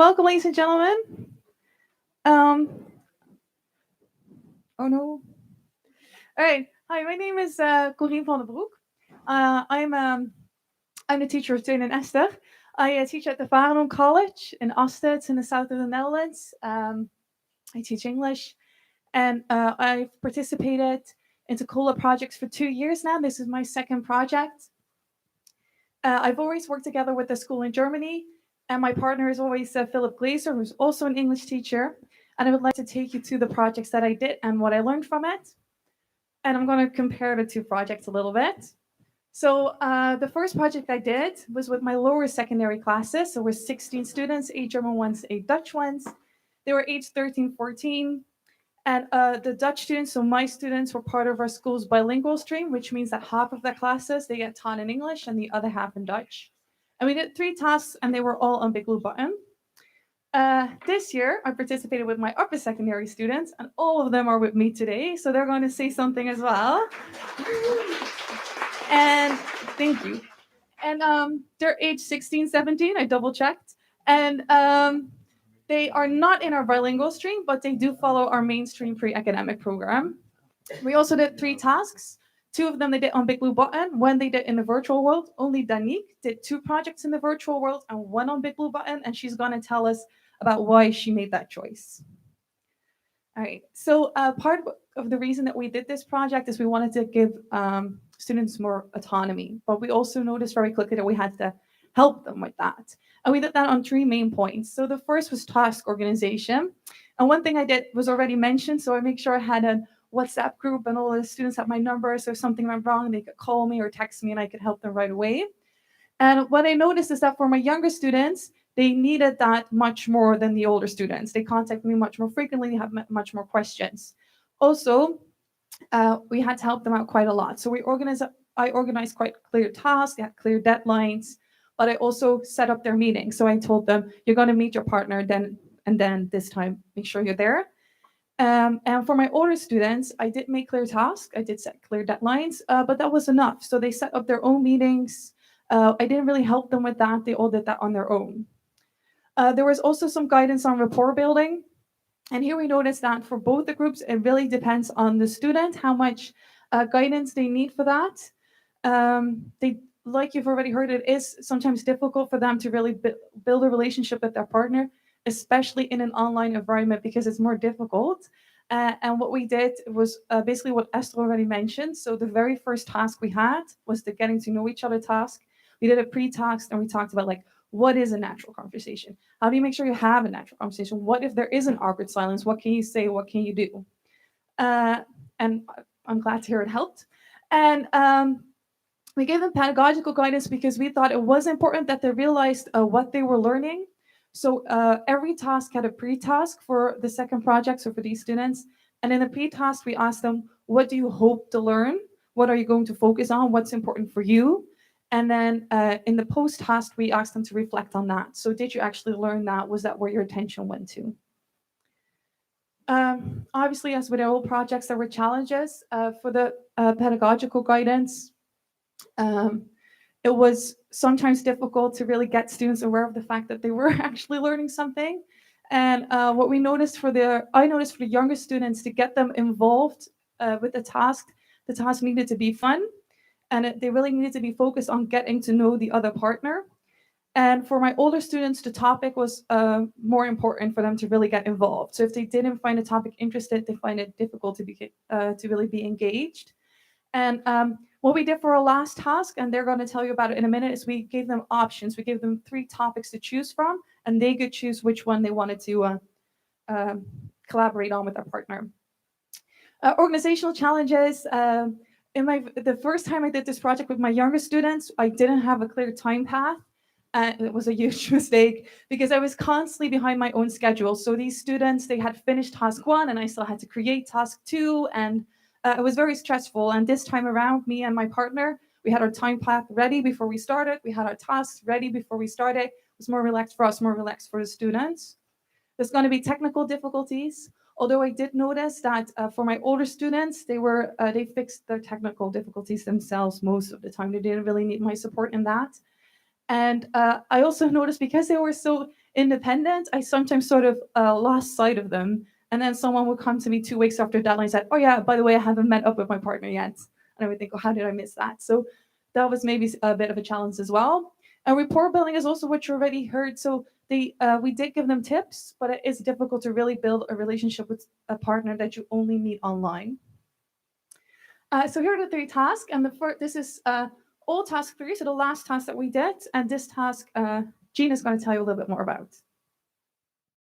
Welcome, ladies and gentlemen. Um, oh no. All right. Hi, my name is Corien van der Broek. I'm the teacher of Teun and Esther. I teach at the Varenholm College in Ostend, it's in the south of the Netherlands. I teach English, and I've participated into COLA projects for 2 years now. This is my second project. I've always worked together with the school in Germany, and my partner is always Philip Glazer, who's also an English teacher. And I would like to take you to the projects that I did and what I learned from it. And I'm going to compare the two projects a little bit. So the first project I did was with my lower secondary classes. So we're 16 students, 8 German ones, 8 Dutch ones. They were aged 13, 14. And the Dutch students, so my students, were part of our school's bilingual stream, which means that half of the classes, they get taught in English and the other half in Dutch. And we did 3 tasks, and they were all on Big Blue Button. This year, I participated with my upper secondary students, and all of them are with me today, so they're going to say something as well. And thank you. And they're age 16, 17, I double checked. And they are not in our bilingual stream, but they do follow our mainstream pre-academic program. We also did 3 tasks. 2 of them they did on Big Blue Button, 1 they did in the virtual world. Only Danique did 2 projects in the virtual world and 1 on Big Blue Button, and she's going to tell us about why she made that choice. All right, so part of the reason that we did this project is we wanted to give students more autonomy, but we also noticed very quickly that we had to help them with that. And we did that on 3 main points. So the first was task organization. And one thing I did was already mentioned, so I make sure I had a WhatsApp group and all the students have my number, so if something went wrong, they could call me or text me and I could help them right away. And what I noticed is that for my younger students, they needed that much more than the older students. They contact me much more frequently, they have much more questions. Also, we had to help them out quite a lot. So I organized quite clear tasks, they had clear deadlines, but I also set up their meetings. So I told them, you're going to meet your partner, then this time, make sure you're there. And for my older students, I did make clear tasks, I did set clear deadlines, but that was enough. So they set up their own meetings. I didn't really help them with that. They all did that on their own. There was also some guidance on rapport building. And here we noticed that for both the groups, it really depends on the student, how much guidance they need for that. Like you've already heard, it is sometimes difficult for them to really build a relationship with their partner, especially in an online environment, because it's more difficult. And what we did was basically what Esther already mentioned. So the very first task we had was the getting to know each other task. We did a pre-task and we talked about like, what is a natural conversation? How do you make sure you have a natural conversation? What if there is an awkward silence? What can you say? What can you do? And I'm glad to hear it helped. And we gave them pedagogical guidance because we thought it was important that they realized what they were learning. So every task had a pre-task for the second project, so for these students. And in the pre-task, we asked them, what do you hope to learn? What are you going to focus on? What's important for you? And then in the post-task, we asked them to reflect on that. So did you actually learn that? Was that where your attention went to? Obviously, as with all projects, there were challenges for the pedagogical guidance. It was sometimes difficult to really get students aware of the fact that they were actually learning something. And what I noticed for the younger students, to get them involved with the task needed to be fun. And they really needed to be focused on getting to know the other partner. And for my older students, the topic was more important for them to really get involved. So if they didn't find a topic interesting, they find it difficult to really be engaged. And what we did for our last task, and they're going to tell you about it in a minute, is we gave them options. We gave them 3 topics to choose from, and they could choose which one they wanted to collaborate on with their partner. Organizational challenges. The first time I did this project with my younger students, I didn't have a clear time path. It was a huge mistake because I was constantly behind my own schedule. So these students, they had finished task 1 and I still had to create task 2, and it was very stressful. And this time around, me and my partner, we had our time path ready before we started. We had our tasks ready before we started. It was more relaxed for us, more relaxed for the students. There's going to be technical difficulties. Although I did notice that for my older students, they fixed their technical difficulties themselves most of the time. They didn't really need my support in that. And I also noticed because they were so independent, I sometimes sort of lost sight of them. And then someone would come to me 2 weeks after deadline and said, "Oh yeah, by the way, I haven't met up with my partner yet." And I would think, "Oh, how did I miss that?" So that was maybe a bit of a challenge as well. And rapport building is also what you already heard. So we did give them tips, but it is difficult to really build a relationship with a partner that you only meet online. So here are the three tasks, and the first this is all task three, so the last task that we did, and this task Gina's going to tell you a little bit more about.